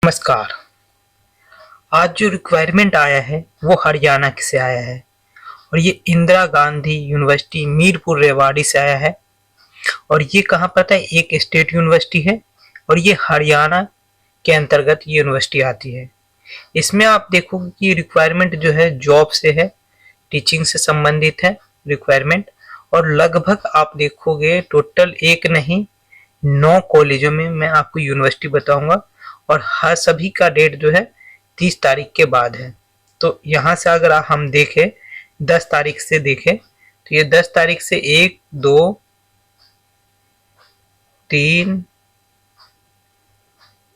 नमस्कार। आज जो रिक्वायरमेंट आया है वो हरियाणा से आया है और ये इंदिरा गांधी यूनिवर्सिटी मीरपुर रेवाड़ी से आया है। और ये कहाँ पता है, एक स्टेट यूनिवर्सिटी है और ये हरियाणा के अंतर्गत ये यूनिवर्सिटी आती है। इसमें आप देखोगे कि रिक्वायरमेंट जो है जॉब से है, टीचिंग से संबंधित है रिक्वायरमेंट। और लगभग आप देखोगे टोटल एक नहीं 9 कॉलेजों में मैं आपको यूनिवर्सिटी बताऊंगा और हर सभी का डेट जो है 30 तारीख के बाद है। तो यहाँ से अगर हम देखें 10 तारीख से देखें तो ये 10 तारीख से 1 2 3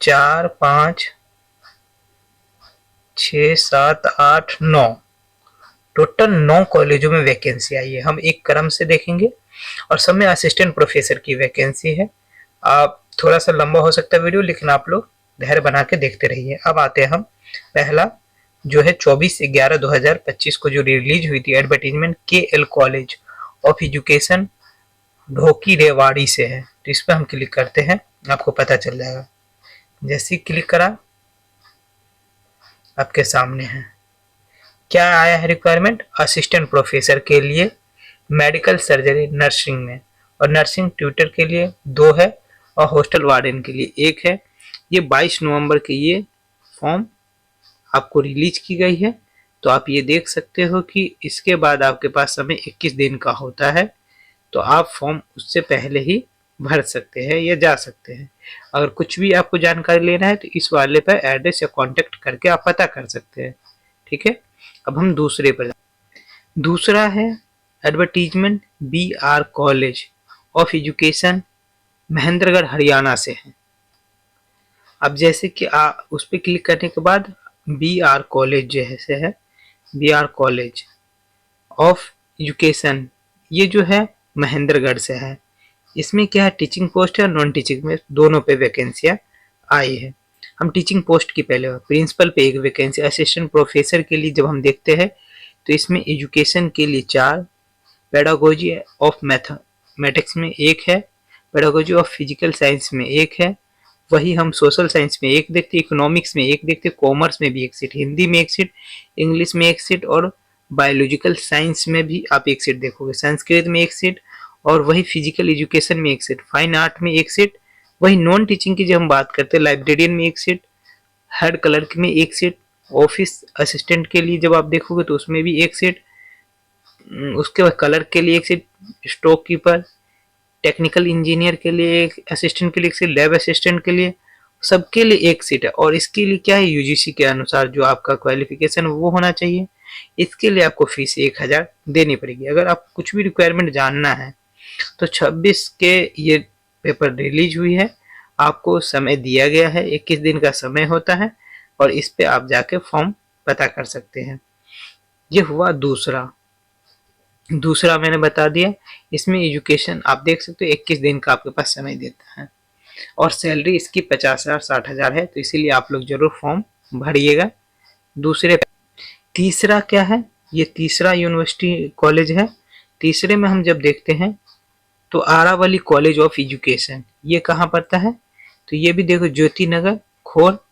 4 5 6 7 8 9 टोटल 9 कॉलेजों में वैकेंसी आई है। हम एक क्रम से देखेंगे और सब में असिस्टेंट प्रोफेसर की वैकेंसी है। आप थोड़ा सा लंबा हो सकता है वीडियो, लेकिन आप लोग धैर्य बना के देखते रहिए। अब आते हैं हम पहला जो है 24/11/2025 को जो रिलीज हुई थी advertisement KL college of education Dhoki Rewari से है। तो इस पर हम क्लिक करते हैं, आपको पता चल जाएगा। जैसे ही क्लिक करा आपके सामने है क्या आया है रिक्वायरमेंट, असिस्टेंट प्रोफेसर के लिए मेडिकल सर्जरी नर्सिंग में, और नर्सिंग ट्यूटर के लिए 2 है और हॉस्टल वार्डन के लिए 1 है। ये 22 नवंबर के ये फॉर्म आपको रिलीज की गई है। तो आप ये देख सकते हो कि इसके बाद आपके पास समय 21 दिन का होता है, तो आप फॉर्म उससे पहले ही भर सकते हैं या जा सकते हैं। अगर कुछ भी आपको जानकारी लेना है तो इस वाले पर एड्रेस या कांटेक्ट करके आप पता कर सकते हैं। ठीक है, अब हम दूसरे पर। दूसरा है advertisement BR college of education Mahendragarh Haryana से है। अब जैसे कि उस पर क्लिक करने के बाद BR कॉलेज जैसे है, BR कॉलेज ऑफ एजुकेशन ये जो है महेंद्रगढ़ से है। इसमें क्या है, टीचिंग पोस्ट है और नॉन टीचिंग में दोनों पे वैकेंसियां आई है। हम टीचिंग पोस्ट की पहले प्रिंसिपल पे 1 वैकेंसी, असिस्टेंट प्रोफेसर के लिए जब हम देखते हैं तो इसमें एजुकेशन के लिए 4, पेडागोजी ऑफ मैथमेटिक्स में 1 है, पेडागोजी ऑफ फिजिकल साइंस में 1 है। वही हम सोशल साइंस में 1 देखते, इकोनॉमिक्स में 1 देखते, कॉमर्स में भी 1 सीट, हिंदी में 1 सीट, इंग्लिश में 1 सीट और बायोलॉजिकल साइंस में भी आप 1 सीट देखोगे, संस्कृत में 1 सीट और वही फिजिकल एजुकेशन में 1 सीट, फाइन आर्ट में 1 सीट। वही नॉन टीचिंग की जब हम बात करते हैं लाइब्रेरियन में 1 सीट, हेड क्लर्क में 1 सीट, ऑफिस असिस्टेंट के लिए जब आप देखोगे तो उसमें भी 1 सीट, उसके बाद क्लर्क के लिए 1 seat, stock keeper, technical engineer के लिए 1 असिस्टेंट के लिए 1 सीट, लैब असिस्टेंट के लिए, सबके लिए 1 सीट है। और इसके लिए क्या है, यूजीसी के अनुसार जो आपका क्वालिफिकेशन वो होना चाहिए। इसके लिए आपको फीस 1000 देनी पड़ेगी। अगर आप कुछ भी रिक्वायरमेंट जानना है तो 26 के ये पेपर रिलीज हुई है, आपको समय दिया गया है, 21 दिन का समय होता है और इस पे आप जाके फॉर्म पता कर सकते हैं। ये हुआ दूसरा मैंने बता दिया। इसमें एजुकेशन आप देख सकते हो 21 दिन का आपके पास समय देता है और सैलरी इसकी 50,000 60,000 है, तो इसीलिए आप लोग जरूर फॉर्म भरिएगा। तीसरा क्या है, ये तीसरा यूनिवर्सिटी कॉलेज है। तीसरे में हम जब देखते हैं तो आरावली कॉलेज ऑफ एजुकेशन, ये कहाँ पड़ता है, तो ये भी देखो ज्योति नगर खोर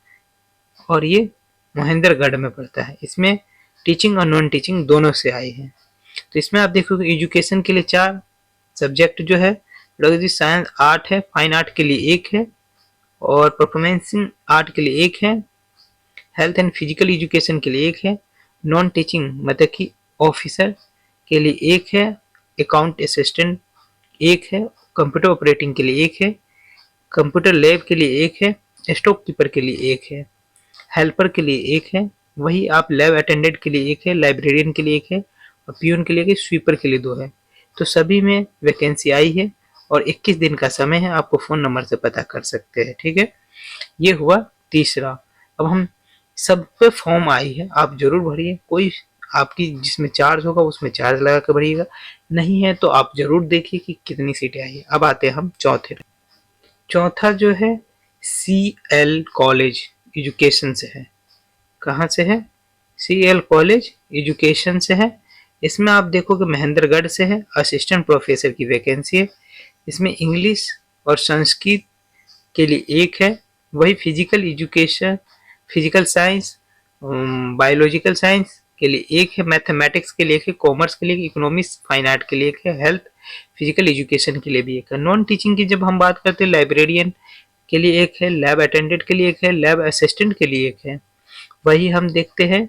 और ये महेंद्रगढ़ में पड़ता है। इसमें टीचिंग और नॉन टीचिंग दोनों से आई है। तो इसमें आप देखोगे एजुकेशन के लिए 4 सब्जेक्ट जो है, पेडागोजी साइंस 8 है, फाइन आर्ट के लिए 1 है और परफॉर्मेंसिंग आर्ट के लिए 1 है, हेल्थ एंड फिजिकल एजुकेशन के लिए 1 है, नॉन टीचिंग मतलब कि ऑफिसर के लिए 1 है, अकाउंट असिस्टेंट 1 है, कंप्यूटर ऑपरेटिंग के लिए 1 है, कंप्यूटर लैब के लिए 1 है, स्टॉक कीपर के लिए 1 है, हेल्पर के लिए 1 है, वही आप लैब अटेंडेंट के लिए 1 है, लाइब्रेरियन के लिए 1 है और पियून के लिए 1, स्वीपर के लिए 2 है। तो सभी में वैकेंसी आई है और 21 दिन का समय है, आपको फ़ोन नंबर से पता कर सकते हैं। ठीक है, ये हुआ तीसरा। अब हम सब पे फॉर्म आई है, आप जरूर भरिए। कोई आपकी जिसमें चार्ज होगा उसमें चार्ज लगा कर भरिएगा, नहीं है तो आप जरूर देखिए कि कितनी सीटें आई है। अब आते हैं हम चौथा जो है CL कॉलेज एजुकेशन से है। कहाँ से है, CL कॉलेज एजुकेशन से है। इसमें आप देखोगे महेंद्रगढ़ से है, असिस्टेंट प्रोफेसर की वैकेंसी है। इसमें इंग्लिश और संस्कृत के लिए 1 है, वही physical education, physical science, biological science के लिए एक है, मैथमेटिक्स के लिए एक है, कॉमर्स के लिए, इकोनॉमिक्स फाइन आर्ट के लिए एक है, हेल्थ फिजिकल एजुकेशन के लिए भी एक है। नॉन टीचिंग की जब हम बात करते हैं, लाइब्रेरियन के लिए एक है, लैब अटेंडेंट के लिए एक है, लैब असिस्टेंट के लिए एक है। वही हम देखते हैं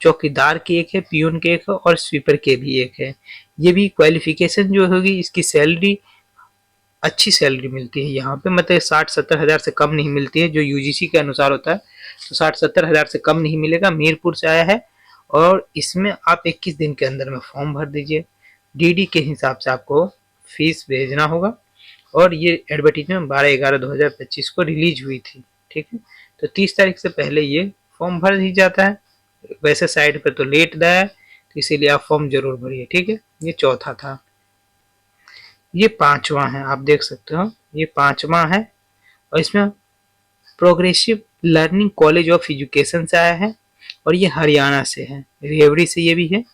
चौकीदार की एक है, पियून के एक है और स्वीपर के भी एक है। ये भी क्वालिफिकेशन जो होगी, इसकी सैलरी अच्छी सैलरी मिलती है यहाँ पे, मतलब 60-70 हज़ार से कम नहीं मिलती है, जो यूजीसी के अनुसार होता है। तो 60-70 हज़ार से कम नहीं मिलेगा। मीरपुर से आया है और इसमें आप 21 दिन के अंदर में फॉर्म भर दीजिए। डीडी के हिसाब से आपको फीस भेजना होगा। और ये एडवर्टीजमेंट 12/11/2025 को रिलीज हुई थी, ठीक है। तो 30 तारीख से पहले ये फॉर्म भर ही जाता है। वैसे साइड पर तो लेट दा है, तो इसीलिए आप फॉर्म जरूर भरिए, ठीक है। ये चौथा था। ये पांचवा है, आप देख सकते हो, ये पांचवा है। और इसमें progressive learning college of education से आया है और ये हरियाणा से है, रेवड़ी से ये भी है।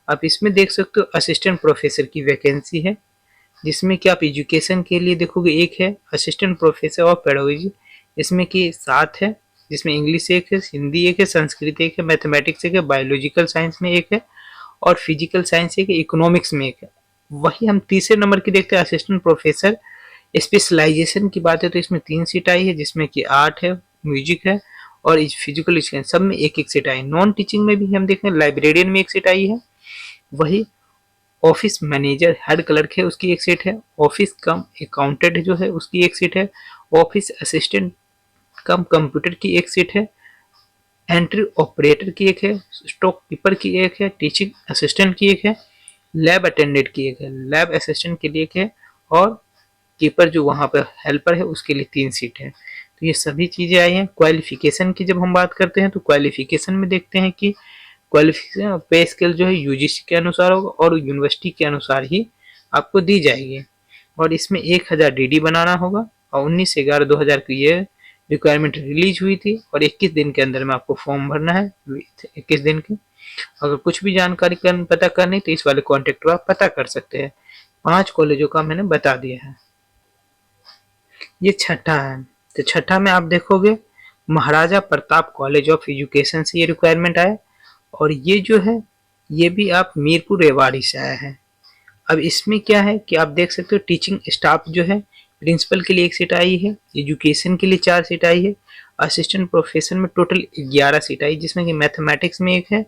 आप इसमें देख सकते हो असिस्टेंट प्रोफेसर की वैकेंसी है, जिसमें कि आप एजुकेशन के लिए देखोगे एक है असिस्टेंट प्रोफेसर ऑफ पेडागोजी, इसमें कि 7 है, जिसमें इंग्लिश एक है, हिंदी एक है, संस्कृत एक है, मैथमेटिक्स एक है, बायोलॉजिकल साइंस में एक है और फिजिकल साइंस एक है, इकोनॉमिक्स में एक है। वही हम तीसरे नंबर की देखते हैं असिस्टेंट प्रोफेसर स्पेशलाइजेशन की बात है, तो इसमें 3 सीट आई है, जिसमें कि आर्ट है, म्यूजिक है और फिजिकल एजुकेशन, सब में एक एक सीट आई। नॉन टीचिंग में भी हम देखें लाइब्रेरियन में एक सीट आई है। वही ऑफिस मैनेजर हेड क्लर्क है, उसकी एक सीट है। ऑफिस कम अकाउंटेंट जो है उसकी एक सीट है। ऑफिस असिस्टेंट कम कंप्यूटर की एक सीट है। एंट्री ऑपरेटर की एक है। स्टॉक कीपर की एक है। टीचिंग असिस्टेंट की एक है। लैब अटेंडेंट की एक है। लैब असिस्टेंट के लिए एक है और कीपर जो वहां पर हेल्पर है उसके लिए 3 सीट है। तो ये सभी चीजें आई हैं। क्वालिफिकेशन की जब हम बात करते हैं तो क्वालिफिकेशन में देखते हैं कि क्वालिफिकेशन पे स्केल जो है यूजीसी के अनुसार होगा और यूनिवर्सिटी के अनुसार ही आपको दी जाएगी। और इसमें 1000 डीडी बनाना होगा और 19/11/2000 की ये रिक्वायरमेंट रिलीज हुई थी और 21 दिन के अंदर में आपको फॉर्म भरना है। 21 दिन के अगर कुछ भी जानकारी पता करनी तो इस वाले कॉन्टेक्ट पर आप पता कर सकते हैं। 5 कॉलेजों का मैंने बता दिया है। ये छठा है। तो छठा में आप देखोगे महाराजा प्रताप कॉलेज ऑफ एजुकेशन से ये रिक्वायरमेंट आया और ये जो है ये भी आप मीरपुर रेवाड़ी से आया है। अब इसमें क्या है कि आप देख सकते हो टीचिंग स्टाफ जो है प्रिंसिपल के लिए एक सीट आई है, एजुकेशन के लिए 4 सीट आई है, असिस्टेंट प्रोफेसर में टोटल 11 सीट आई, जिसमें कि मैथमेटिक्स में एक है,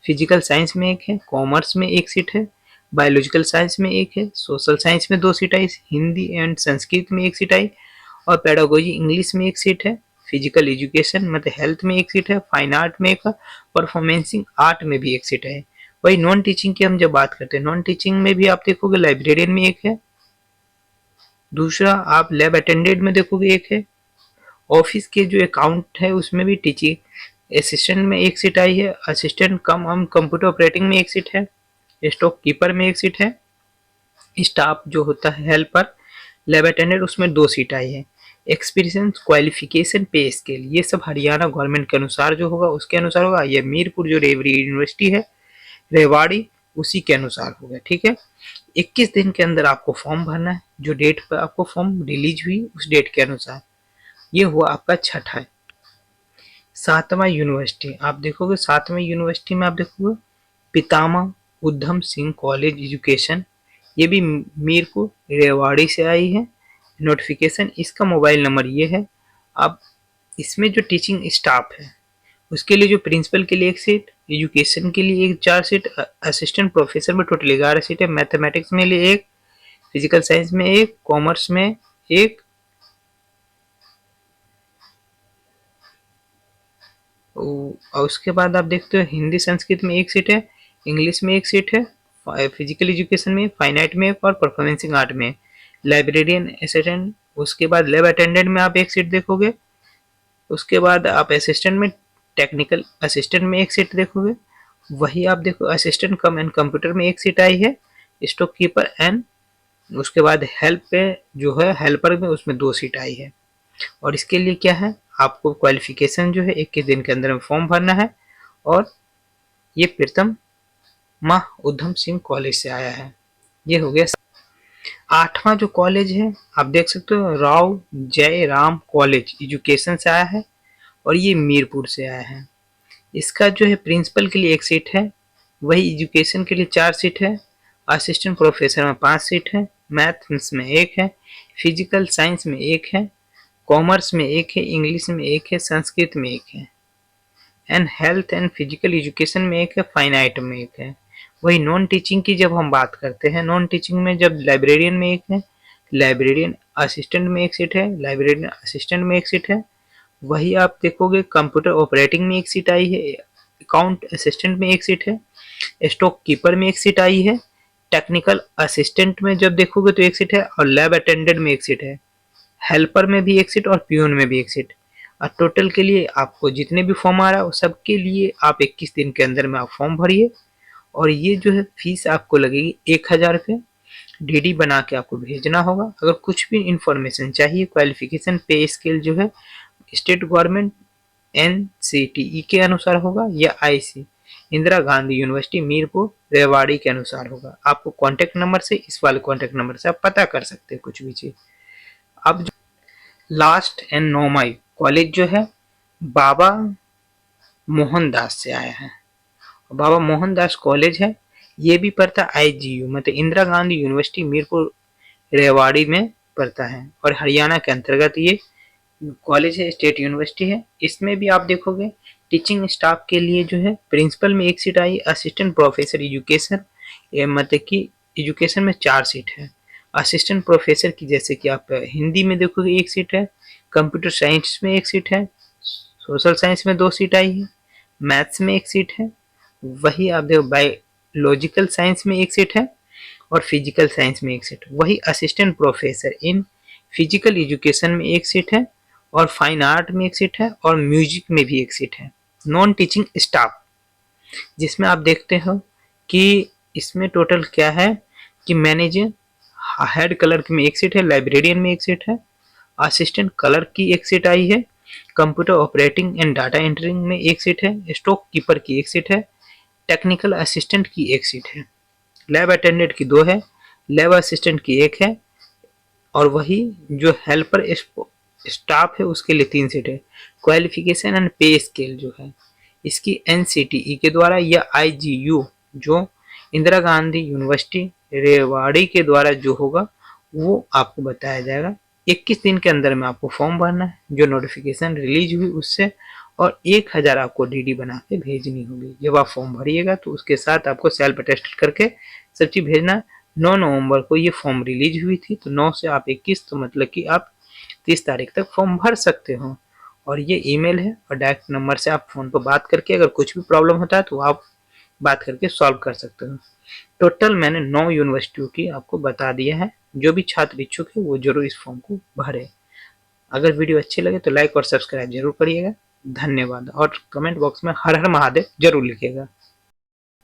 फिजिकल साइंस में एक है, कॉमर्स में एक सीट है, बायोलॉजिकल साइंस में एक है, सोशल साइंस में 2 seat I, Hindi and Sanskrit में एक सीट आई और पेडागोजी इंग्लिश में एक सीट है, फिजिकल एजुकेशन मतलब हेल्थ में एक सीट है, फाइन आर्ट में एक है, परफॉर्मेंसिंग आर्ट में भी एक सीट है। वही नॉन टीचिंग की हम जब बात करते हैं, नॉन टीचिंग में भी आप देखोगे लाइब्रेरियन में एक है, दूसरा आप लैब अटेंडेंट में देखोगे एक है, ऑफिस के जो अकाउंट है उसमें भी टीचिंग असिस्टेंट में एक सीट आई है, असिस्टेंट कम हम कंप्यूटर ऑपरेटिंग में एक सीट है, स्टॉक कीपर में एक सीट है, स्टाफ जो होता है हेल्पर लैब अटेंडेंट उसमें 2 सीट आई है। एक्सपीरियंस क्वालिफिकेशन पे स्केल ये सब हरियाणा गवर्नमेंट के अनुसार जो होगा उसके अनुसार होगा। ये मीरपुर जो रेवड़ी यूनिवर्सिटी है रेवाड़ी उसी के अनुसार होगा, ठीक है। 21 दिन के अंदर आपको फॉर्म भरना है, जो डेट पर आपको फॉर्म रिलीज हुई उस डेट के अनुसार। ये हुआ आपका छठा है। 7वां यूनिवर्सिटी आप देखोगे, 7वें यूनिवर्सिटी में आप देखोगे पितामह उधम सिंह कॉलेज एजुकेशन, ये भी मीरपुर रेवाड़ी से आई है। नोटिफिकेशन इसका मोबाइल नंबर ये है। अब इसमें जो टीचिंग स्टाफ है उसके लिए जो प्रिंसिपल के लिए एक सीट, एजुकेशन के लिए एक 4 सीट, असिस्टेंट प्रोफेसर में टोटल 11 सीट है, मैथमेटिक्स में लिए एक, फिजिकल साइंस में एक, कॉमर्स में एक और उसके बाद आप देखते हो हिंदी संस्कृत में एक सीट है, इंग्लिश में एक सीट है, फिजिकल एजुकेशन में, फाइन आर्ट में और परफॉर्मेंसिंग आर्ट में। लाइब्रेरियन असिस्टेंट, उसके बाद लैब अटेंडेंट में आप एक सीट देखोगे, उसके बाद आप असिस्टेंट में, टेक्निकल असिस्टेंट में एक सीट देखोगे। वही आप देखो असिस्टेंट कम एंड कंप्यूटर में एक सीट आई है, स्टॉक कीपर एंड उसके बाद हेल्प पे जो है हेल्पर में उसमें 2 सीट आई है। और इसके लिए क्या है आपको क्वालिफिकेशन जो है 21 दिन के अंदर में फॉर्म भरना है और ये प्रीतम माह उधम सिंह कॉलेज से आया है। ये हो गया। 8वां जो कॉलेज है आप देख सकते हो, राव जय राम कॉलेज एजुकेशन से आया है और ये मीरपुर से आया है। इसका जो है प्रिंसिपल के लिए 1 सीट है, वही एजुकेशन के लिए 4 सीट है, असिस्टेंट प्रोफेसर में 5 सीट है, मैथ्स में 1 है, फिजिकल साइंस में 1 है, कॉमर्स में 1 है, इंग्लिश में 1 है, संस्कृत में 1 है, and health and physical education में 1 है, फाइन आर्ट में 1 है। वही नॉन टीचिंग की जब हम बात करते हैं, नॉन टीचिंग में जब लाइब्रेरियन में 1 है, लाइब्रेरियन असिस्टेंट में 1 सीट है, लाइब्रेरियन असिस्टेंट में 1 सीट है। वही आप देखोगे कंप्यूटर ऑपरेटिंग में 1 सीट आई है, अकाउंट असिस्टेंट में 1 सीट है, स्टॉक कीपर में 1 सीट आई है, टेक्निकल असिस्टेंट में जब देखोगे तो 1 सीट है, और लैब अटेंडेंट में 1 सीट है, हेल्पर में भी 1 सीट और प्यून में भी 1 सीट। और टोटल के लिए आपको जितने भी फॉर्म आ रहा है वो सबके लिए आप 21 दिन के अंदर में आप फॉर्म भरिए, और ये जो है फीस आपको लगेगी 1000 रुपये। डीडी बना के आपको भेजना होगा। अगर कुछ भी इंफॉर्मेशन चाहिए, क्वालिफिकेशन, पे स्केल जो है स्टेट गवर्नमेंट NCTE के अनुसार होगा या IC इंदिरा गांधी यूनिवर्सिटी मीरपुर रेवाड़ी के अनुसार होगा। आपको कॉन्टेक्ट नंबर से, इस वाले कॉन्टेक्ट नंबर से आप पता कर सकते हैं कुछ भी चीज। अब जो लास्ट एंड 9 मई कॉलेज जो है बाबा मोहनदास से आया है। बाबा मोहनदास कॉलेज है, ये भी पड़ता IGU मतलब इंदिरा गांधी यूनिवर्सिटी मीरपुर रेवाड़ी में पड़ता है, और हरियाणा के अंतर्गत ये कॉलेज है, स्टेट यूनिवर्सिटी है। इसमें भी आप देखोगे टीचिंग स्टाफ के लिए जो है प्रिंसिपल में 1 सीट आई, असिस्टेंट प्रोफेसर एजुकेशन मतलब कि एजुकेशन में 4 सीट है, असिस्टेंट प्रोफेसर की जैसे कि आप हिंदी में देखोगे 1 सीट है, कंप्यूटर साइंस में 1 सीट है, सोशल साइंस में 2 सीट आई है, मैथ्स में 1 सीट है, वही आप देखो बायोलॉजिकल साइंस में 1 सीट है, और फिजिकल साइंस में 1 सीट। वही assistant professor in physical education में 1 सीट है, और फाइन आर्ट में 1 सीट है, और म्यूजिक में भी 1 सीट है। नॉन टीचिंग स्टाफ जिसमें आप देखते हो कि इसमें टोटल क्या है कि मैनेजर हेड क्लर्क में 1 सीट है, लाइब्रेरियन में 1 सीट है, असिस्टेंट क्लर्क की 1 सीट आई है, computer operating and data entering में 1 सीट है, स्टॉक कीपर की 1 सीट है, टेक्निकल असिस्टेंट की 1 सीट है, लैब अटेंडेंट की 2 है, लैब असिस्टेंट की 1 है, और वही जो हेल्पर स्टाफ है उसके लिए 3 सीट है। क्वालिफिकेशन एंड पे स्केल जो है इसकी NCTE के द्वारा या IGU जो इंदिरा गांधी यूनिवर्सिटी रेवाड़ी के द्वारा जो होगा वो आपको बताया जाएगा। 21 दिन के अंदर में आपको फॉर्म भरना है, जो नोटिफिकेशन रिलीज हुई उससे, और 1000 आपको DD बना के भेजनी होगी। जब आप फॉर्म भरिएगा तो उसके साथ आपको सेल्फ अटेस्टेड करके सब चीज भेजना। 9 नवंबर को ये फॉर्म रिलीज हुई थी, तो 9 से आप 21 तो मतलब कि आप 30 तारीख तक फॉर्म भर सकते हो। और ये ईमेल है, और डायरेक्ट नंबर से आप फोन पर बात करके अगर कुछ भी प्रॉब्लम होता है तो आप बात करके सॉल्व कर सकते हो। टोटल मैंने 9 यूनिवर्सिटियों की आपको बता दिया है। जो भी छात्र इच्छुक है वो जरूर इस फॉर्म को भरे। अगर वीडियो अच्छी लगे तो लाइक और सब्सक्राइब जरूर करिएगा। धन्यवाद, और कमेंट बॉक्स में हर हर महादेव जरूर लिखिएगा।